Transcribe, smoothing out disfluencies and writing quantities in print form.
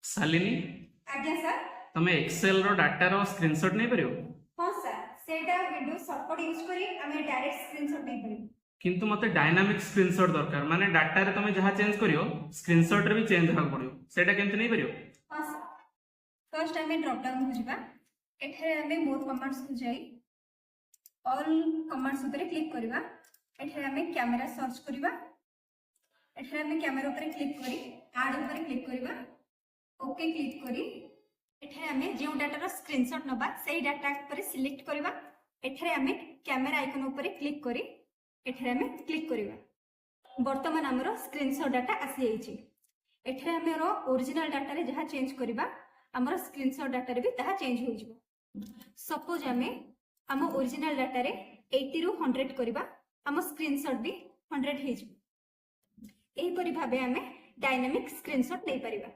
शालिनी आज्ञा सर। तमे एक्सेल रो डाटा रो स्क्रीनशॉट नहीं परियो? हां सर, सेटा विंडोज शॉर्टकट यूज करी हमें डायरेक्ट स्क्रीनशॉट नहीं करी। किंतु मते डायनामिक स्क्रीनशॉट दरकार, माने डाटा रे तमे जहा चेंज करियो स्क्रीनशॉट रे भी चेंज होगा पड़ियो, सेटा केमते नहीं परियो? हां सर, फर्स्ट हमें ड्रॉप डाउन को जिबा, एठरे हमें मोर कमांड्स को जाई ऑल कमांड्स ऊपर क्लिक करबा, एठरे हमें कैमरा सर्च करबा, एठरे हमें कैमरा ऊपर क्लिक करी ऐड ऊपर क्लिक करबा, ओके क्लिक करी एठरे हमें जो डाटा रो स्क्रीनशॉट नबा सेही डाटा ऊपर सिलेक्ट करबा, एठरे हमें कैमरा आइकन ऊपर क्लिक करी एठरे हमें क्लिक करबा। वर्तमान हमरो स्क्रीनशॉट डाटा आसी जाईची। एठरे हमरो ओरिजिनल डाटा रे जहा चेंज करबा हमरो स्क्रीनशॉट डाटा रे भी ताहा चेंज हो जिवो। सपोज हमें हम ओरिजिनल डाटा रे 80 रु 100 करबा, हम स्क्रीनशॉट भी 100 हे जिवो। एही परि भाबे हमें डायनामिक स्क्रीनशॉट दे परिबा।